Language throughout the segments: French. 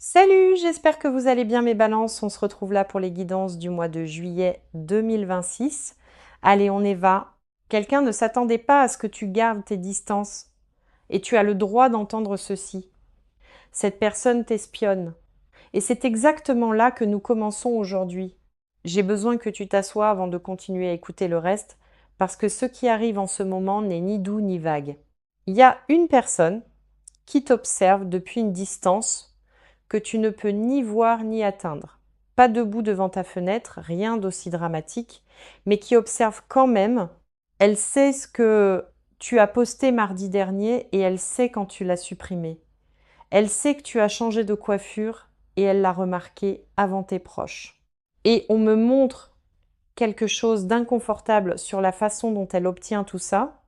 Salut, j'espère que vous allez bien mes balances. On se retrouve là pour les guidances du mois de juillet 2026. Allez, on y va. Quelqu'un ne s'attendait pas à ce que tu gardes tes distances. Et tu as le droit d'entendre ceci. Cette personne t'espionne. Et c'est exactement là que nous commençons aujourd'hui. J'ai besoin que tu t'assoies avant de continuer à écouter le reste, parce que ce qui arrive en ce moment n'est ni doux ni vague. Il y a une personne qui t'observe depuis une distance que tu ne peux ni voir ni atteindre. Pas debout devant ta fenêtre, rien d'aussi dramatique, mais qui observe quand même. Elle sait ce que tu as posté mardi dernier et elle sait quand tu l'as supprimé. Elle sait que tu as changé de coiffure et elle l'a remarqué avant tes proches. Et on me montre quelque chose d'inconfortable sur la façon dont elle obtient tout ça.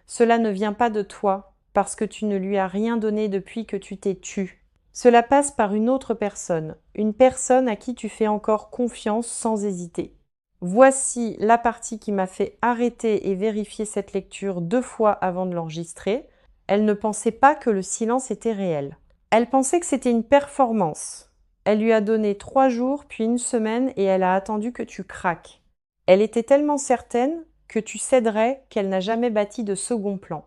Cela ne vient pas de toi, parce que tu ne lui as rien donné depuis que tu t'es tu. Cela passe par une personne à qui tu fais encore confiance sans hésiter. Voici la partie qui m'a fait arrêter et vérifier cette lecture 2 fois avant de l'enregistrer. Elle ne pensait pas que le silence était réel. Elle pensait que c'était une performance. Elle lui a donné 3 jours, puis une semaine, et elle a attendu que tu craques. Elle était tellement certaine que tu céderais qu'elle n'a jamais bâti de second plan.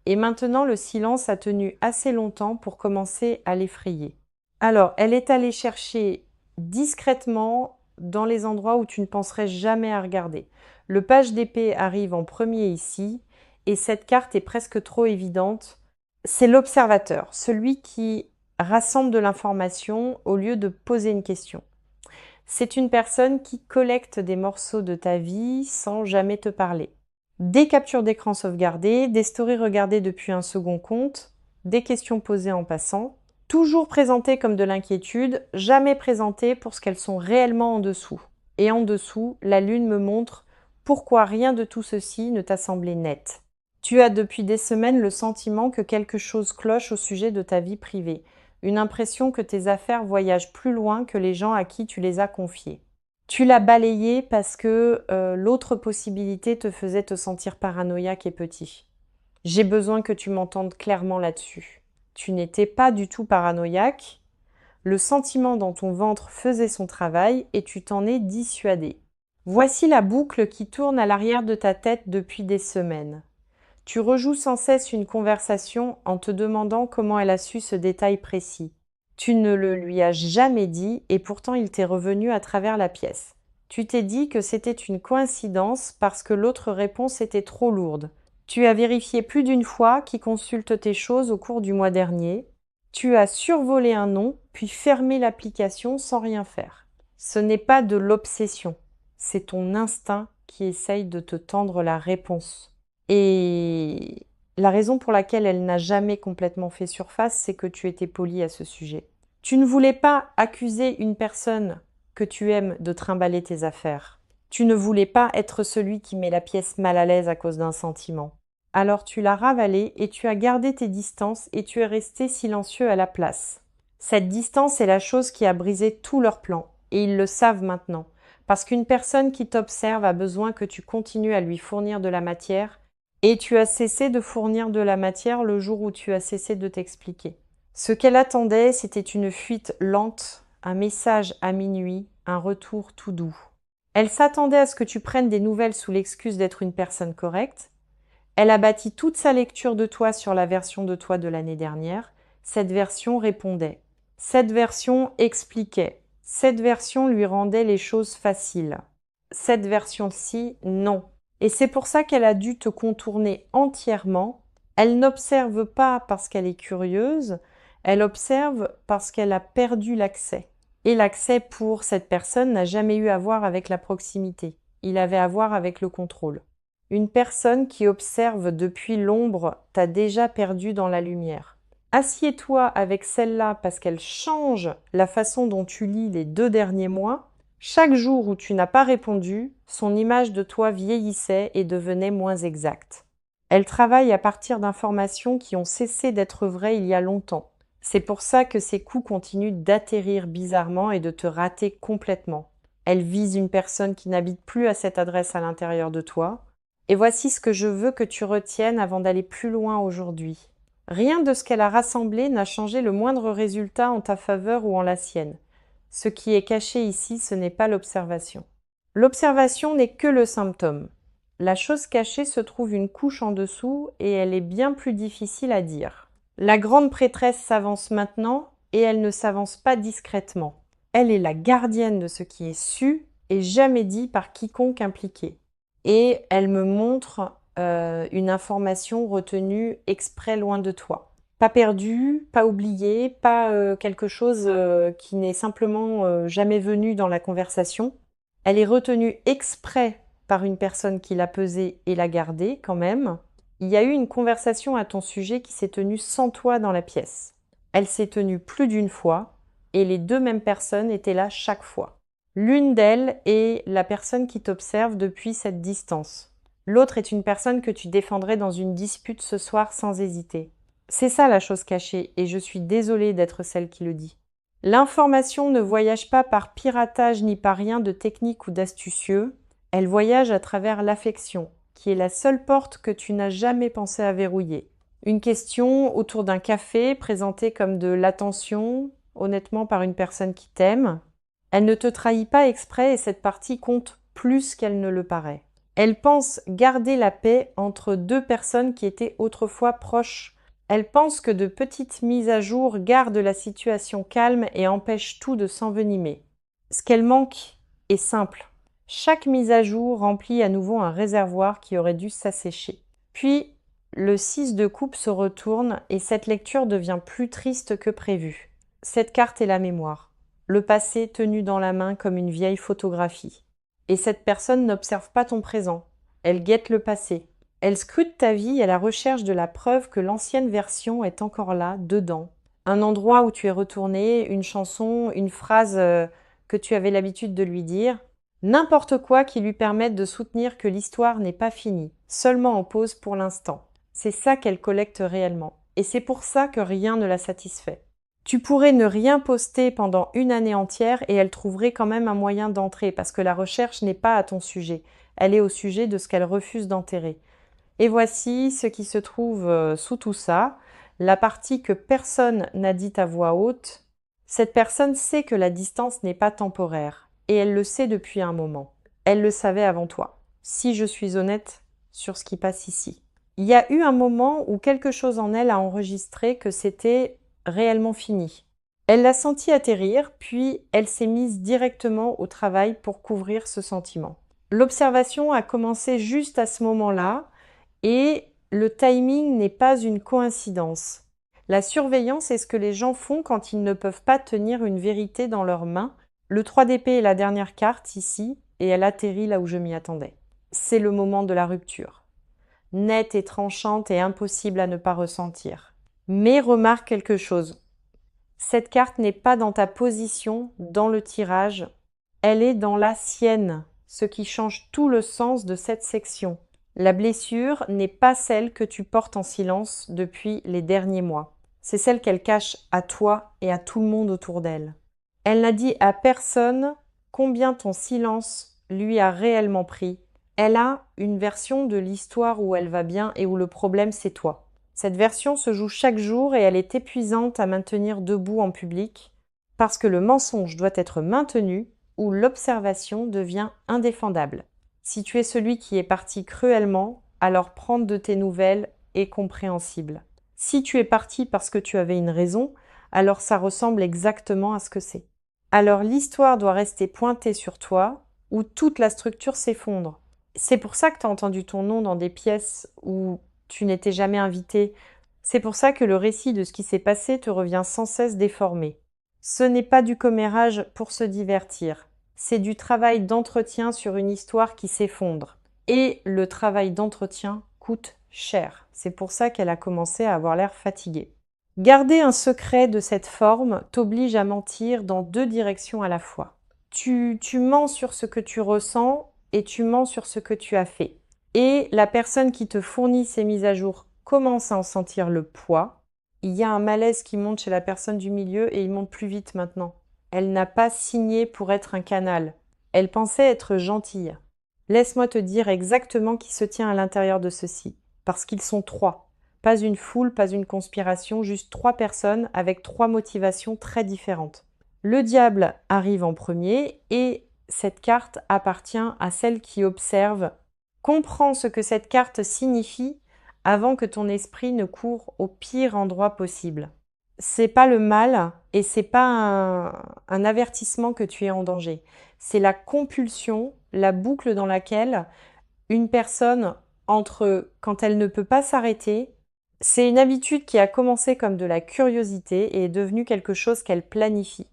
Et maintenant, le silence a tenu assez longtemps pour commencer à l'effrayer. Alors, elle est allée chercher discrètement dans les endroits où tu ne penserais jamais à regarder. Le page d'épée arrive en premier ici, et cette carte est presque trop évidente. C'est l'observateur, celui qui rassemble de l'information au lieu de poser une question. C'est une personne qui collecte des morceaux de ta vie sans jamais te parler. Des captures d'écran sauvegardées, des stories regardées depuis un second compte, des questions posées en passant, toujours présentées comme de l'inquiétude, jamais présentées pour ce qu'elles sont réellement en dessous. Et en dessous, la lune me montre pourquoi rien de tout ceci ne t'a semblé net. Tu as depuis des semaines le sentiment que quelque chose cloche au sujet de ta vie privée, une impression que tes affaires voyagent plus loin que les gens à qui tu les as confiées. Tu l'as balayé parce que l'autre possibilité te faisait te sentir paranoïaque et petit. J'ai besoin que tu m'entendes clairement là-dessus. Tu n'étais pas du tout paranoïaque, le sentiment dans ton ventre faisait son travail et tu t'en es dissuadé. Voici la boucle qui tourne à l'arrière de ta tête depuis des semaines. Tu rejoues sans cesse une conversation en te demandant comment elle a su ce détail précis. Tu ne le lui as jamais dit et pourtant il t'est revenu à travers la pièce. Tu t'es dit que c'était une coïncidence parce que l'autre réponse était trop lourde. Tu as vérifié plus d'une fois qui consulte tes choses au cours du mois dernier. Tu as survolé un nom, puis fermé l'application sans rien faire. Ce n'est pas de l'obsession, c'est ton instinct qui essaye de te tendre la réponse. Et la raison pour laquelle elle n'a jamais complètement fait surface, c'est que tu étais poli à ce sujet. Tu ne voulais pas accuser une personne que tu aimes de trimballer tes affaires. Tu ne voulais pas être celui qui met la pièce mal à l'aise à cause d'un sentiment. Alors tu l'as ravalé et tu as gardé tes distances et tu es resté silencieux à la place. Cette distance est la chose qui a brisé tout leur plan, et ils le savent maintenant, parce qu'une personne qui t'observe a besoin que tu continues à lui fournir de la matière, et tu as cessé de fournir de la matière le jour où tu as cessé de t'expliquer. Ce qu'elle attendait, c'était une fuite lente, un message à minuit, un retour tout doux. Elle s'attendait à ce que tu prennes des nouvelles sous l'excuse d'être une personne correcte. Elle a bâti toute sa lecture de toi sur la version de toi de l'année dernière. Cette version répondait. Cette version expliquait. Cette version lui rendait les choses faciles. Cette version-ci, non. Et c'est pour ça qu'elle a dû te contourner entièrement. Elle n'observe pas parce qu'elle est curieuse, elle observe parce qu'elle a perdu l'accès. Et l'accès pour cette personne n'a jamais eu à voir avec la proximité. Il avait à voir avec le contrôle. Une personne qui observe depuis l'ombre t'a déjà perdu dans la lumière. Assieds-toi avec celle-là parce qu'elle change la façon dont tu lis les 2 derniers mois. Chaque jour où tu n'as pas répondu, son image de toi vieillissait et devenait moins exacte. Elle travaille à partir d'informations qui ont cessé d'être vraies il y a longtemps. C'est pour ça que ses coups continuent d'atterrir bizarrement et de te rater complètement. Elle vise une personne qui n'habite plus à cette adresse à l'intérieur de toi. Et voici ce que je veux que tu retiennes avant d'aller plus loin aujourd'hui. Rien de ce qu'elle a rassemblé n'a changé le moindre résultat en ta faveur ou en la sienne. Ce qui est caché ici, ce n'est pas l'observation. L'observation n'est que le symptôme. La chose cachée se trouve une couche en dessous et elle est bien plus difficile à dire. La grande prêtresse s'avance maintenant et elle ne s'avance pas discrètement. Elle est la gardienne de ce qui est su et jamais dit par quiconque impliqué. Et elle me montre une information retenue exprès loin de toi. Pas perdue, pas oubliée, pas quelque chose qui n'est simplement jamais venu dans la conversation. Elle est retenue exprès par une personne qui l'a pesée et l'a gardée quand même. Il y a eu une conversation à ton sujet qui s'est tenue sans toi dans la pièce. Elle s'est tenue plus d'une fois et les deux mêmes personnes étaient là chaque fois. L'une d'elles est la personne qui t'observe depuis cette distance. L'autre est une personne que tu défendrais dans une dispute ce soir sans hésiter. C'est ça la chose cachée et je suis désolée d'être celle qui le dit. L'information ne voyage pas par piratage ni par rien de technique ou d'astucieux, elle voyage à travers l'affection, qui est la seule porte que tu n'as jamais pensé à verrouiller. Une question autour d'un café présentée comme de l'attention, honnêtement par une personne qui t'aime. Elle ne te trahit pas exprès et cette partie compte plus qu'elle ne le paraît. Elle pense garder la paix entre deux personnes qui étaient autrefois proches. Elle pense que de petites mises à jour gardent la situation calme et empêchent tout de s'envenimer. Ce qu'elle manque est simple. Chaque mise à jour remplit à nouveau un réservoir qui aurait dû s'assécher. Puis, le 6 de coupe se retourne et cette lecture devient plus triste que prévu. Cette carte est la mémoire. Le passé tenu dans la main comme une vieille photographie. Et cette personne n'observe pas ton présent. Elle guette le passé. Elle scrute ta vie à la recherche de la preuve que l'ancienne version est encore là, dedans. Un endroit où tu es retourné, une chanson, une phrase que tu avais l'habitude de lui dire. N'importe quoi qui lui permette de soutenir que l'histoire n'est pas finie, seulement en pause pour l'instant. C'est ça qu'elle collecte réellement. Et c'est pour ça que rien ne la satisfait. Tu pourrais ne rien poster pendant une année entière et elle trouverait quand même un moyen d'entrer parce que la recherche n'est pas à ton sujet. Elle est au sujet de ce qu'elle refuse d'enterrer. Et voici ce qui se trouve sous tout ça, la partie que personne n'a dite à voix haute. Cette personne sait que la distance n'est pas temporaire et elle le sait depuis un moment. Elle le savait avant toi, si je suis honnête sur ce qui passe ici. Il y a eu un moment où quelque chose en elle a enregistré que c'était réellement fini. Elle l'a senti atterrir, puis elle s'est mise directement au travail pour couvrir ce sentiment. L'observation a commencé juste à ce moment-là et le timing n'est pas une coïncidence. La surveillance est ce que les gens font quand ils ne peuvent pas tenir une vérité dans leurs mains. Le 3 d'épée est la dernière carte ici et elle atterrit là où je m'y attendais. C'est le moment de la rupture. Nette et tranchante et impossible à ne pas ressentir. Mais remarque quelque chose. Cette carte n'est pas dans ta position, dans le tirage. Elle est dans la sienne, ce qui change tout le sens de cette section. La blessure n'est pas celle que tu portes en silence depuis les derniers mois. C'est celle qu'elle cache à toi et à tout le monde autour d'elle. Elle n'a dit à personne combien ton silence lui a réellement pris. Elle a une version de l'histoire où elle va bien et où le problème c'est toi. Cette version se joue chaque jour et elle est épuisante à maintenir debout en public parce que le mensonge doit être maintenu ou l'observation devient indéfendable. Si tu es celui qui est parti cruellement, alors prendre de tes nouvelles est compréhensible. Si tu es parti parce que tu avais une raison, alors ça ressemble exactement à ce que c'est. Alors l'histoire doit rester pointée sur toi ou toute la structure s'effondre. C'est pour ça que tu as entendu ton nom dans des pièces où tu n'étais jamais invité. C'est pour ça que le récit de ce qui s'est passé te revient sans cesse déformé. Ce n'est pas du commérage pour se divertir. C'est du travail d'entretien sur une histoire qui s'effondre. Et le travail d'entretien coûte cher. C'est pour ça qu'elle a commencé à avoir l'air fatiguée. Garder un secret de cette forme t'oblige à mentir dans deux directions à la fois. Tu mens sur ce que tu ressens et tu mens sur ce que tu as fait. Et la personne qui te fournit ces mises à jour commence à en sentir le poids. Il y a un malaise qui monte chez la personne du milieu et il monte plus vite maintenant. Elle n'a pas signé pour être un canal. Elle pensait être gentille. Laisse-moi te dire exactement qui se tient à l'intérieur de ceci. Parce qu'ils sont trois. Pas une foule, pas une conspiration, juste 3 personnes avec 3 motivations très différentes. Le diable arrive en premier et cette carte appartient à celle qui observe. Comprends ce que cette carte signifie avant que ton esprit ne court au pire endroit possible. C'est pas le mal et c'est pas un avertissement que tu es en danger. C'est la compulsion, la boucle dans laquelle une personne entre quand elle ne peut pas s'arrêter, c'est une habitude qui a commencé comme de la curiosité et est devenue quelque chose qu'elle planifie.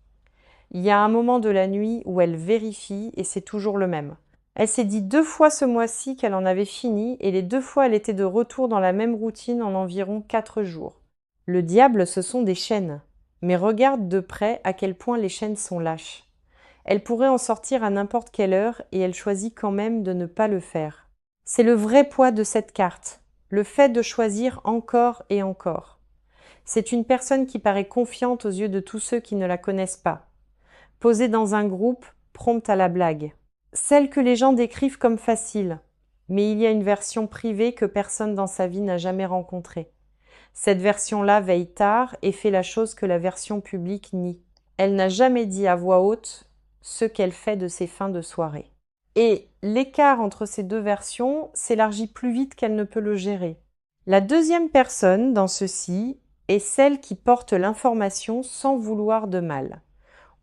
Il y a un moment de la nuit où elle vérifie et c'est toujours le même. Elle s'est dit 2 fois ce mois-ci qu'elle en avait fini et les 2 fois elle était de retour dans la même routine en environ 4 jours. Le diable, ce sont des chaînes. Mais regarde de près à quel point les chaînes sont lâches. Elle pourrait en sortir à n'importe quelle heure et elle choisit quand même de ne pas le faire. C'est le vrai poids de cette carte, le fait de choisir encore et encore. C'est une personne qui paraît confiante aux yeux de tous ceux qui ne la connaissent pas. Posée dans un groupe, prompte à la blague. Celle que les gens décrivent comme facile, mais il y a une version privée que personne dans sa vie n'a jamais rencontrée. Cette version-là veille tard et fait la chose que la version publique nie. Elle n'a jamais dit à voix haute ce qu'elle fait de ses fins de soirée. Et l'écart entre ces 2 versions s'élargit plus vite qu'elle ne peut le gérer. La deuxième personne dans ceci est celle qui porte l'information sans vouloir de mal.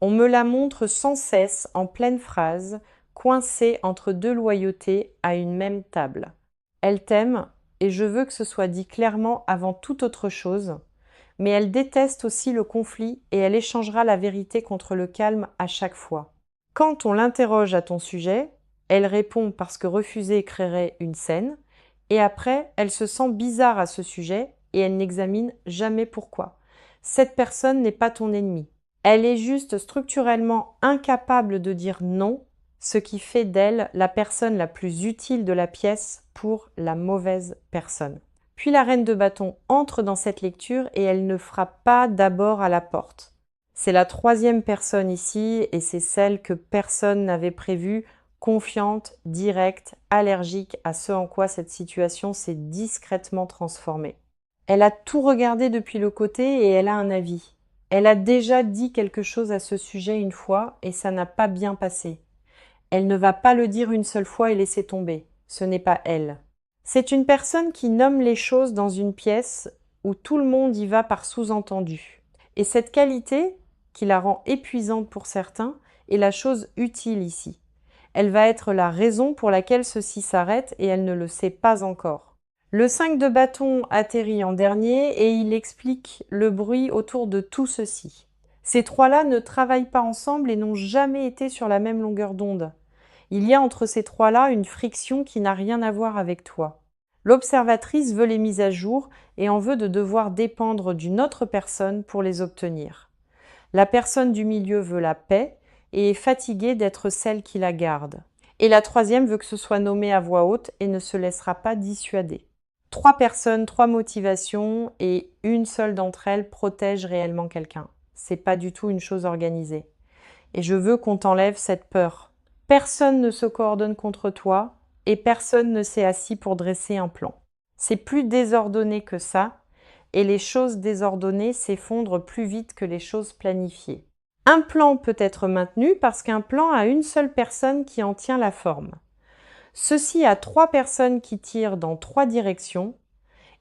On me la montre sans cesse en pleine phrase, coincée entre 2 loyautés à une même table. Elle t'aime et je veux que ce soit dit clairement avant toute autre chose, mais elle déteste aussi le conflit et elle échangera la vérité contre le calme à chaque fois. Quand on l'interroge à ton sujet, elle répond parce que refuser créerait une scène, et après, elle se sent bizarre à ce sujet et elle n'examine jamais pourquoi. Cette personne n'est pas ton ennemi. Elle est juste structurellement incapable de dire non, ce qui fait d'elle la personne la plus utile de la pièce pour la mauvaise personne. Puis la reine de bâton entre dans cette lecture et elle ne frappe pas d'abord à la porte. C'est la 3e personne ici et c'est celle que personne n'avait prévue, confiante, directe, allergique à ce en quoi cette situation s'est discrètement transformée. Elle a tout regardé depuis le côté et elle a un avis. Elle a déjà dit quelque chose à ce sujet une fois et ça n'a pas bien passé. Elle ne va pas le dire une seule fois et laisser tomber. Ce n'est pas elle. C'est une personne qui nomme les choses dans une pièce où tout le monde y va par sous-entendu. Et cette qualité, qui la rend épuisante pour certains, est la chose utile ici. Elle va être la raison pour laquelle ceci s'arrête et elle ne le sait pas encore. Le 5 de bâton atterrit en dernier et il explique le bruit autour de tout ceci. Ces 3-là ne travaillent pas ensemble et n'ont jamais été sur la même longueur d'onde. Il y a entre ces 3-là une friction qui n'a rien à voir avec toi. L'observatrice veut les mises à jour et en veut de devoir dépendre d'une autre personne pour les obtenir. La personne du milieu veut la paix et est fatiguée d'être celle qui la garde. Et la 3e veut que ce soit nommé à voix haute et ne se laissera pas dissuader. 3 personnes, 3 motivations et une seule d'entre elles protège réellement quelqu'un. C'est pas du tout une chose organisée. Et je veux qu'on t'enlève cette peur. Personne ne se coordonne contre toi et personne ne s'est assis pour dresser un plan. C'est plus désordonné que ça et les choses désordonnées s'effondrent plus vite que les choses planifiées. Un plan peut être maintenu parce qu'un plan a une seule personne qui en tient la forme. Ceci a 3 personnes qui tirent dans 3 directions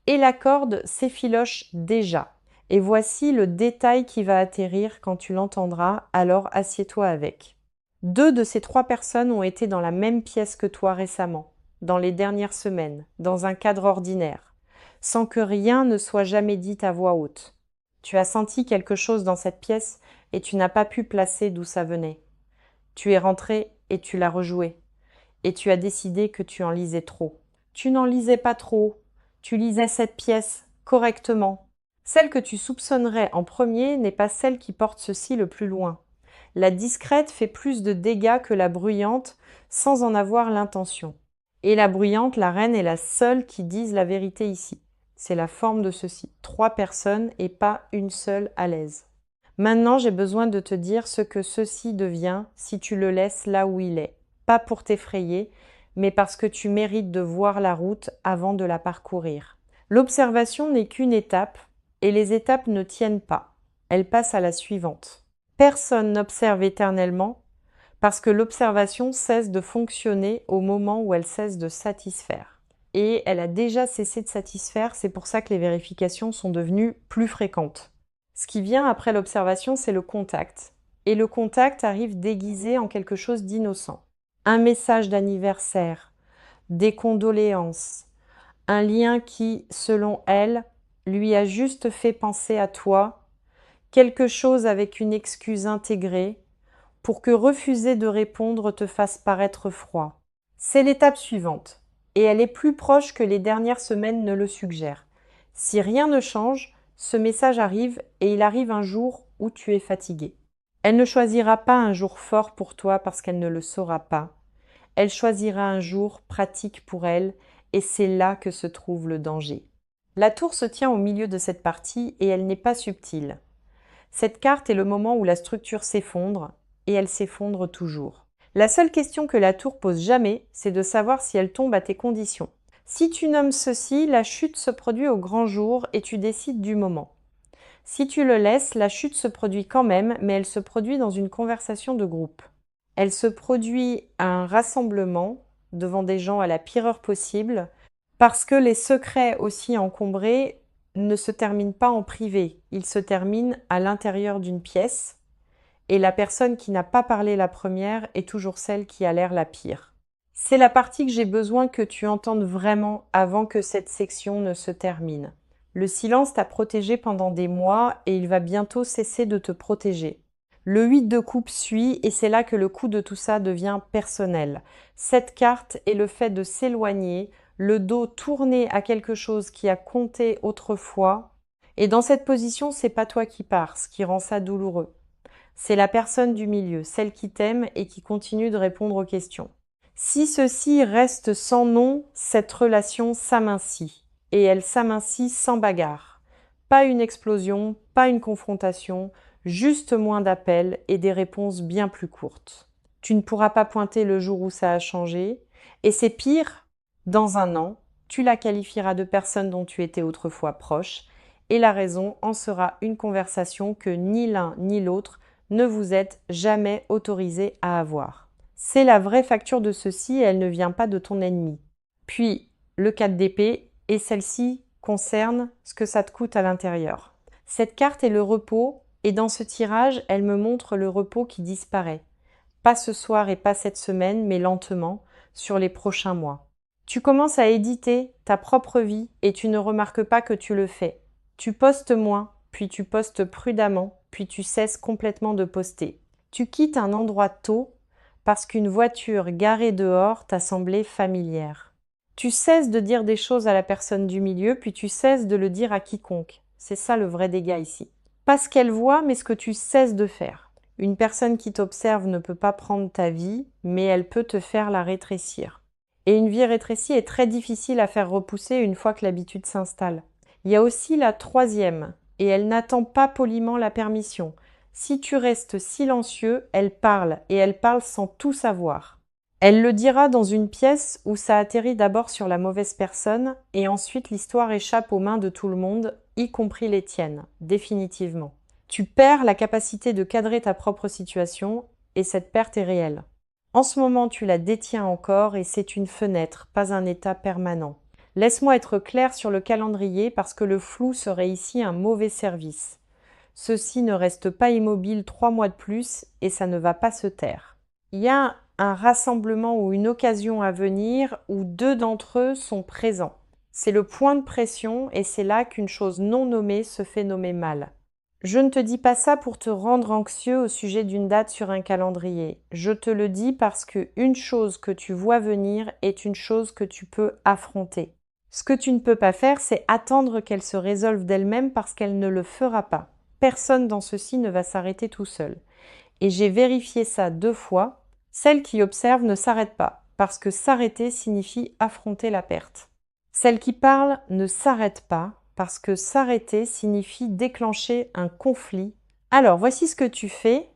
et la corde s'effiloche déjà. Et voici le détail qui va atterrir quand tu l'entendras, alors assieds-toi avec. 2 de ces 3 personnes ont été dans la même pièce que toi récemment, dans les dernières semaines, dans un cadre ordinaire, sans que rien ne soit jamais dit à voix haute. Tu as senti quelque chose dans cette pièce et tu n'as pas pu placer d'où ça venait. Tu es rentré et tu l'as rejoué. Et tu as décidé que tu en lisais trop. Tu n'en lisais pas trop. Tu lisais cette pièce correctement. Celle que tu soupçonnerais en premier n'est pas celle qui porte ceci le plus loin. La discrète fait plus de dégâts que la bruyante sans en avoir l'intention. Et la bruyante, la reine, est la seule qui dise la vérité ici. C'est la forme de ceci. 3 personnes et pas une seule à l'aise. Maintenant, j'ai besoin de te dire ce que ceci devient si tu le laisses là où il est. Pas pour t'effrayer, mais parce que tu mérites de voir la route avant de la parcourir. L'observation n'est qu'une étape et les étapes ne tiennent pas. Elles passent à la suivante. Personne n'observe éternellement parce que l'observation cesse de fonctionner au moment où elle cesse de satisfaire. Et elle a déjà cessé de satisfaire, c'est pour ça que les vérifications sont devenues plus fréquentes. Ce qui vient après l'observation, c'est le contact. Et le contact arrive déguisé en quelque chose d'innocent. Un message d'anniversaire, des condoléances, un lien qui, selon elle, lui a juste fait penser à toi, quelque chose avec une excuse intégrée, pour que refuser de répondre te fasse paraître froid. C'est l'étape suivante, et elle est plus proche que les dernières semaines ne le suggèrent. Si rien ne change, ce message arrive et il arrive un jour où tu es fatigué. Elle ne choisira pas un jour fort pour toi parce qu'elle ne le saura pas. Elle choisira un jour pratique pour elle et c'est là que se trouve le danger. La tour se tient au milieu de cette partie et elle n'est pas subtile. Cette carte est le moment où la structure s'effondre et elle s'effondre toujours. La seule question que la tour pose jamais, c'est de savoir si elle tombe à tes conditions. Si tu nommes ceci, la chute se produit au grand jour et tu décides du moment. Si tu le laisses, la chute se produit quand même, mais elle se produit dans une conversation de groupe. Elle se produit à un rassemblement, devant des gens à la pire heure possible, parce que les secrets aussi encombrés ne se terminent pas en privé, ils se terminent à l'intérieur d'une pièce, et la personne qui n'a pas parlé la première est toujours celle qui a l'air la pire. C'est la partie que j'ai besoin que tu entendes vraiment avant que cette section ne se termine. Le silence t'a protégé pendant des mois et il va bientôt cesser de te protéger. Le 8 de coupe suit et c'est là que le coup de tout ça devient personnel. Cette carte est le fait de s'éloigner, le dos tourné à quelque chose qui a compté autrefois. Et dans cette position, c'est pas toi qui pars, ce qui rend ça douloureux. C'est la personne du milieu, celle qui t'aime et qui continue de répondre aux questions. Si ceci reste sans nom, cette relation s'amincit. Et elle s'amincit sans bagarre. Pas une explosion, pas une confrontation, juste moins d'appels et des réponses bien plus courtes. Tu ne pourras pas pointer le jour où ça a changé. Et c'est pire, dans un an, tu la qualifieras de personne dont tu étais autrefois proche. Et la raison en sera une conversation que ni l'un ni l'autre ne vous êtes jamais autorisé à avoir. C'est la vraie facture de ceci et elle ne vient pas de ton ennemi. Puis, le 4 d'épée, et celle-ci concerne ce que ça te coûte à l'intérieur. Cette carte est le repos, et dans ce tirage, elle me montre le repos qui disparaît. Pas ce soir et pas cette semaine, mais lentement, sur les prochains mois. Tu commences à éditer ta propre vie et tu ne remarques pas que tu le fais. Tu postes moins, puis tu postes prudemment, puis tu cesses complètement de poster. Tu quittes un endroit tôt parce qu'une voiture garée dehors t'a semblé familière. Tu cesses de dire des choses à la personne du milieu, puis tu cesses de le dire à quiconque. C'est ça le vrai dégât ici. Pas ce qu'elle voit, mais ce que tu cesses de faire. Une personne qui t'observe ne peut pas prendre ta vie, mais elle peut te faire la rétrécir. Et une vie rétrécie est très difficile à faire repousser une fois que l'habitude s'installe. Il y a aussi la troisième, et elle n'attend pas poliment la permission. Si tu restes silencieux, elle parle, et elle parle sans tout savoir. Elle le dira dans une pièce où ça atterrit d'abord sur la mauvaise personne, et ensuite l'histoire échappe aux mains de tout le monde, y compris les tiennes, définitivement. Tu perds la capacité de cadrer ta propre situation, et cette perte est réelle. En ce moment, tu la détiens encore, et c'est une fenêtre, pas un état permanent. Laisse-moi être clair sur le calendrier parce que le flou serait ici un mauvais service. Ceci ne reste pas immobile 3 mois de plus et ça ne va pas se taire. Il y a un rassemblement ou une occasion à venir où deux d'entre eux sont présents. C'est le point de pression et c'est là qu'une chose non nommée se fait nommer mal. Je ne te dis pas ça pour te rendre anxieux au sujet d'une date sur un calendrier. Je te le dis parce que une chose que tu vois venir est une chose que tu peux affronter. Ce que tu ne peux pas faire, c'est attendre qu'elle se résolve d'elle-même parce qu'elle ne le fera pas. Personne dans ceci ne va s'arrêter tout seul. Et j'ai vérifié ça 2 fois. Celle qui observe ne s'arrête pas, parce que s'arrêter signifie affronter la perte. Celle qui parle ne s'arrête pas, parce que s'arrêter signifie déclencher un conflit. Alors, voici ce que tu fais,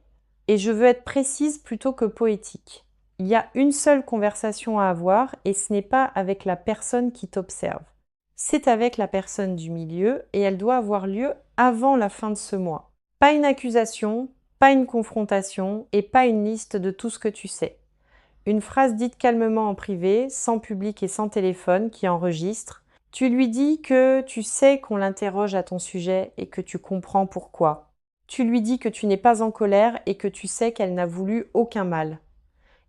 et je veux être précise plutôt que poétique. Il y a une seule conversation à avoir et ce n'est pas avec la personne qui t'observe. c'est avec la personne du milieu et elle doit avoir lieu avant la fin de ce mois. Pas une accusation, pas une confrontation et pas une liste de tout ce que tu sais. Une phrase dite calmement en privé, sans public et sans téléphone, qui enregistre. Tu lui dis que tu sais qu'on l'interroge à ton sujet et que tu comprends pourquoi. Tu lui dis que tu n'es pas en colère et que tu sais qu'elle n'a voulu aucun mal.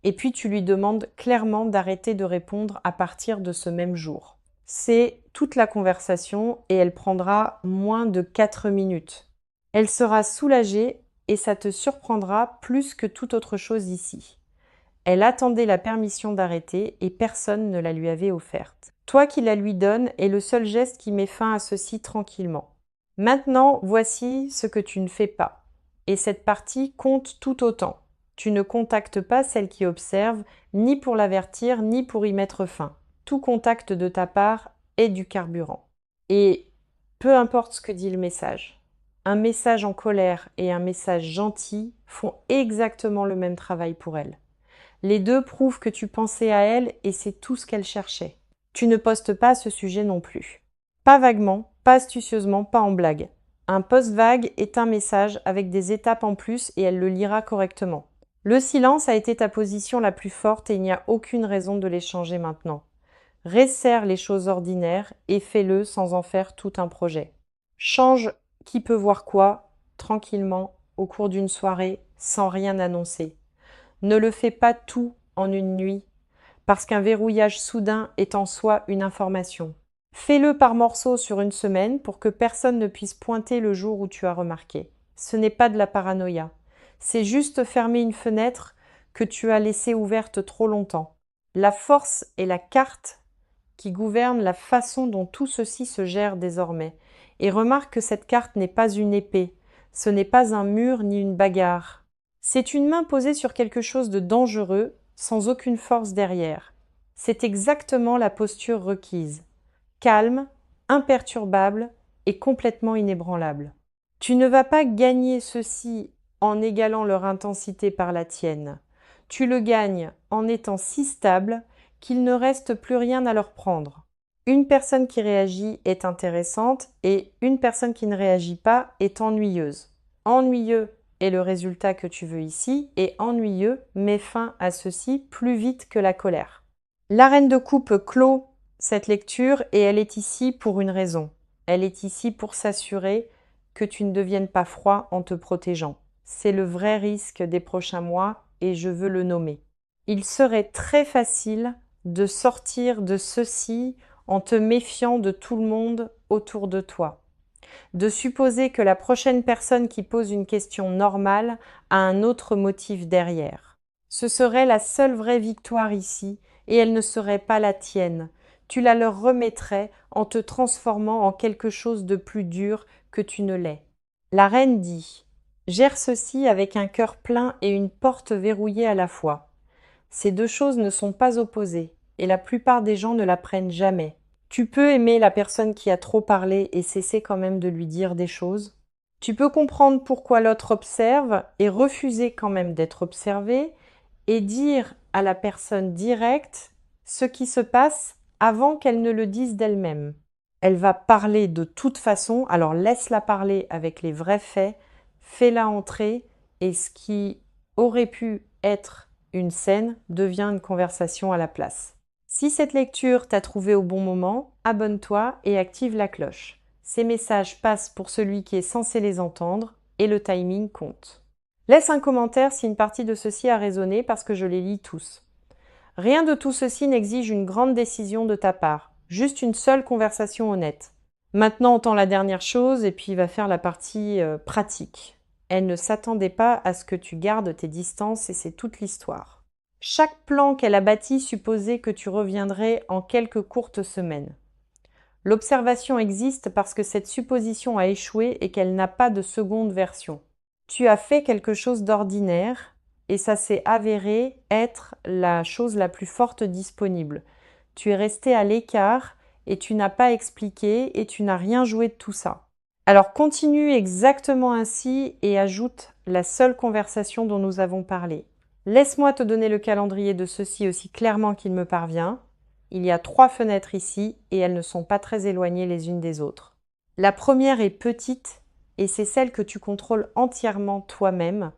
Et puis tu lui demandes clairement d'arrêter de répondre à partir de ce même jour. C'est toute la conversation et elle prendra moins de 4 minutes. Elle sera soulagée et ça te surprendra plus que toute autre chose ici. Elle attendait la permission d'arrêter et personne ne la lui avait offerte. Toi qui la lui donnes est le seul geste qui met fin à ceci tranquillement. Maintenant, voici ce que tu ne fais pas. Et cette partie compte tout autant. Tu ne contactes pas celle qui observe, ni pour l'avertir, ni pour y mettre fin. Tout contact de ta part est du carburant. Et peu importe ce que dit le message, un message en colère et un message gentil font exactement le même travail pour elle. Les deux prouvent que tu pensais à elle et c'est tout ce qu'elle cherchait. Tu ne postes pas ce sujet non plus. Pas vaguement, pas astucieusement, pas en blague. Un post vague est un message avec des étapes en plus et elle le lira correctement. Le silence a été ta position la plus forte et il n'y a aucune raison de les changer maintenant. Resserre les choses ordinaires et fais-le sans en faire tout un projet. Change qui peut voir quoi, tranquillement, au cours d'une soirée, sans rien annoncer. Ne le fais pas tout en une nuit, parce qu'un verrouillage soudain est en soi une information. Fais-le par morceaux sur une semaine pour que personne ne puisse pointer le jour où tu as remarqué. Ce n'est pas de la paranoïa. C'est juste fermer une fenêtre que tu as laissée ouverte trop longtemps. La force est la carte qui gouverne la façon dont tout ceci se gère désormais. Et remarque que cette carte n'est pas une épée, ce n'est pas un mur ni une bagarre. C'est une main posée sur quelque chose de dangereux, sans aucune force derrière. C'est exactement la posture requise. Calme, imperturbable et complètement inébranlable. Tu ne vas pas gagner ceci en égalant leur intensité par la tienne. Tu le gagnes en étant si stable qu'il ne reste plus rien à leur prendre. Une personne qui réagit est intéressante et une personne qui ne réagit pas est ennuyeuse. Ennuyeux est le résultat que tu veux ici et ennuyeux met fin à ceci plus vite que la colère. La reine de coupe clôt cette lecture et elle est ici pour une raison. Elle est ici pour s'assurer que tu ne deviennes pas froid en te protégeant. C'est le vrai risque des prochains mois et je veux le nommer. Il serait très facile de sortir de ceci en te méfiant de tout le monde autour de toi. De supposer que la prochaine personne qui pose une question normale a un autre motif derrière. Ce serait la seule vraie victoire ici et elle ne serait pas la tienne. Tu la leur remettrais en te transformant en quelque chose de plus dur que tu ne l'es. La reine dit « Gère ceci avec un cœur plein et une porte verrouillée à la fois. Ces deux choses ne sont pas opposées et la plupart des gens ne l'apprennent jamais. Tu peux aimer la personne qui a trop parlé et cesser quand même de lui dire des choses. Tu peux comprendre pourquoi l'autre observe et refuser quand même d'être observé et dire à la personne directe ce qui se passe avant qu'elle ne le dise d'elle-même. Elle va parler de toute façon, alors laisse-la parler avec les vrais faits, fais-la entrer et ce qui aurait pu être une scène devient une conversation à la place. Si cette lecture t'a trouvé au bon moment, abonne-toi et active la cloche. Ces messages passent pour celui qui est censé les entendre et le timing compte. Laisse un commentaire si une partie de ceci a résonné parce que je les lis tous. Rien de tout ceci n'exige une grande décision de ta part, juste une seule conversation honnête. Maintenant, entend la dernière chose et puis va faire la partie pratique. Elle ne s'attendait pas à ce que tu gardes tes distances et c'est toute l'histoire. Chaque plan qu'elle a bâti supposait que tu reviendrais en quelques courtes semaines. L'observation existe parce que cette supposition a échoué et qu'elle n'a pas de seconde version. Tu as fait quelque chose d'ordinaire et ça s'est avéré être la chose la plus forte disponible. Tu es resté à l'écart et tu n'as pas expliqué et tu n'as rien joué de tout ça. Alors continue exactement ainsi et ajoute la seule conversation dont nous avons parlé. Laisse-moi te donner le calendrier de ceci aussi clairement qu'il me parvient. Il y a 3 fenêtres ici et elles ne sont pas très éloignées les unes des autres. La première est petite et c'est celle que tu contrôles entièrement toi-même.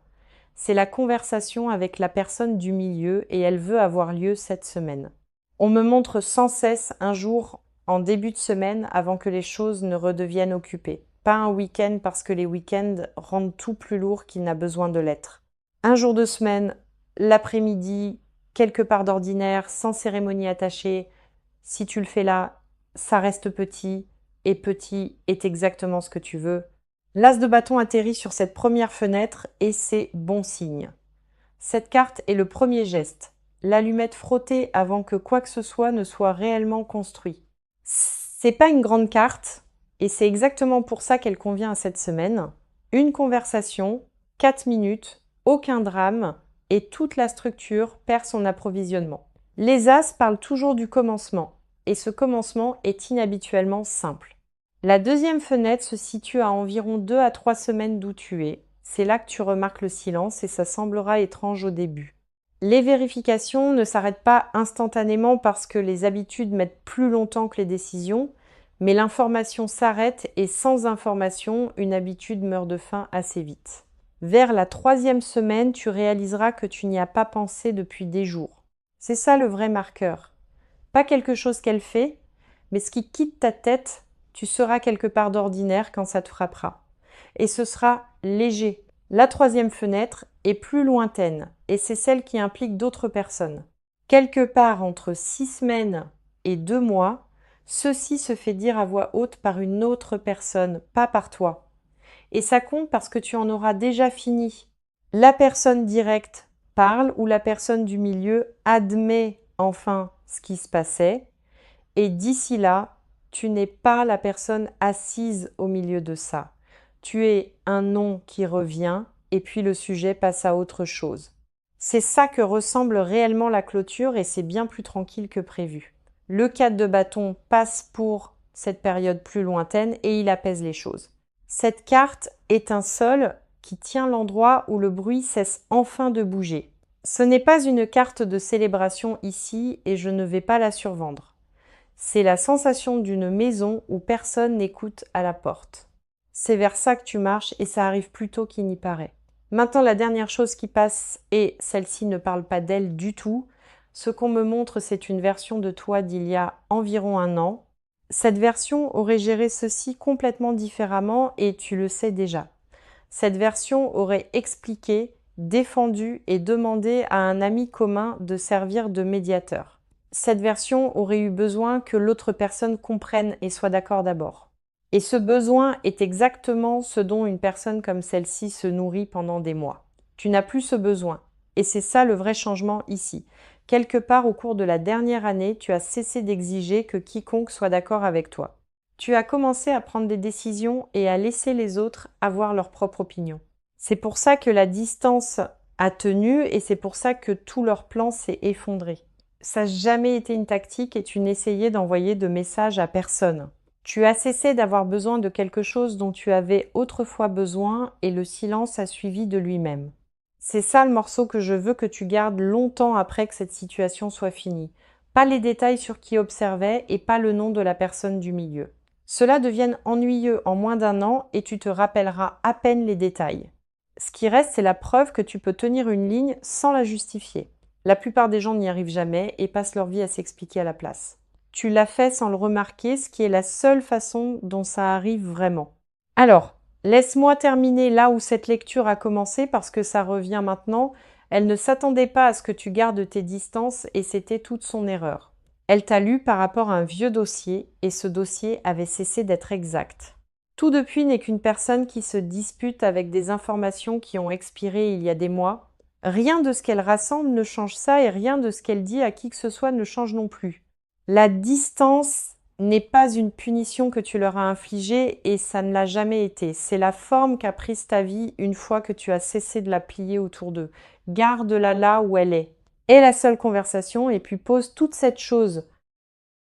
C'est la conversation avec la personne du milieu et elle veut avoir lieu cette semaine. On me montre sans cesse un jour en début de semaine avant que les choses ne redeviennent occupées. Pas un week-end parce que les week-ends rendent tout plus lourd qu'il n'a besoin de l'être. Un jour de semaine, l'après-midi, quelque part d'ordinaire, sans cérémonie attachée. Si tu le fais là, ça reste petit et petit est exactement ce que tu veux. L'as de bâton atterrit sur cette première fenêtre et c'est bon signe. Cette carte est le premier geste, l'allumette frottée avant que quoi que ce soit ne soit réellement construit. C'est pas une grande carte et c'est exactement pour ça qu'elle convient à cette semaine. Une conversation, 4 minutes, aucun drame et toute la structure perd son approvisionnement. Les As parlent toujours du commencement et ce commencement est inhabituellement simple. La deuxième fenêtre se situe à environ 2 à 3 semaines d'où tu es. C'est là que tu remarques le silence et ça semblera étrange au début. Les vérifications ne s'arrêtent pas instantanément parce que les habitudes mettent plus longtemps que les décisions, mais l'information s'arrête et sans information, une habitude meurt de faim assez vite. Vers la 3e semaine, tu réaliseras que tu n'y as pas pensé depuis des jours. C'est ça le vrai marqueur. Pas quelque chose qu'elle fait, mais ce qui quitte ta tête, tu seras quelque part d'ordinaire quand ça te frappera. Et ce sera léger. La 3e fenêtre est plus lointaine et c'est celle qui implique d'autres personnes. Quelque part entre 6 semaines et 2 mois, ceci se fait dire à voix haute par une autre personne, pas par toi. Et ça compte parce que tu en auras déjà fini. La personne directe parle ou la personne du milieu admet enfin ce qui se passait. Et d'ici là, tu n'es pas la personne assise au milieu de ça. Tu es un nom qui revient et puis le sujet passe à autre chose. C'est ça que ressemble réellement la clôture et c'est bien plus tranquille que prévu. Le 4 de bâton passe pour cette période plus lointaine et il apaise les choses. Cette carte est un sol qui tient l'endroit où le bruit cesse enfin de bouger. Ce n'est pas une carte de célébration ici et je ne vais pas la survendre. C'est la sensation d'une maison où personne n'écoute à la porte. C'est vers ça que tu marches et ça arrive plus tôt qu'il n'y paraît. Maintenant, la dernière chose qui passe, et celle-ci ne parle pas d'elle du tout, ce qu'on me montre, c'est une version de toi d'il y a environ 1 an. Cette version aurait géré ceci complètement différemment et tu le sais déjà. Cette version aurait expliqué, défendu et demandé à un ami commun de servir de médiateur. Cette version aurait eu besoin que l'autre personne comprenne et soit d'accord d'abord. Et ce besoin est exactement ce dont une personne comme celle-ci se nourrit pendant des mois. Tu n'as plus ce besoin. Et c'est ça le vrai changement ici. Quelque part au cours de la dernière année, tu as cessé d'exiger que quiconque soit d'accord avec toi. Tu as commencé à prendre des décisions et à laisser les autres avoir leur propre opinion. C'est pour ça que la distance a tenu et c'est pour ça que tout leur plan s'est effondré. Ça n'a jamais été une tactique et tu n'essayais d'envoyer de messages à personne. Tu as cessé d'avoir besoin de quelque chose dont tu avais autrefois besoin et le silence a suivi de lui-même. C'est ça le morceau que je veux que tu gardes longtemps après que cette situation soit finie. Pas les détails sur qui observait et pas le nom de la personne du milieu. Cela devienne ennuyeux en moins d'1 an et tu te rappelleras à peine les détails. Ce qui reste, c'est la preuve que tu peux tenir une ligne sans la justifier. La plupart des gens n'y arrivent jamais et passent leur vie à s'expliquer à la place. Tu l'as fait sans le remarquer, ce qui est la seule façon dont ça arrive vraiment. Alors, laisse-moi terminer là où cette lecture a commencé parce que ça revient maintenant. Elle ne s'attendait pas à ce que tu gardes tes distances et c'était toute son erreur. Elle t'a lu par rapport à un vieux dossier et ce dossier avait cessé d'être exact. Tout depuis n'est qu'une personne qui se dispute avec des informations qui ont expiré il y a des mois. Rien de ce qu'elle rassemble ne change ça et rien de ce qu'elle dit à qui que ce soit ne change non plus. La distance n'est pas une punition que tu leur as infligée et ça ne l'a jamais été. C'est la forme qu'a prise ta vie une fois que tu as cessé de la plier autour d'eux. Garde-la là où elle est. Aie la seule conversation et puis pose toute cette chose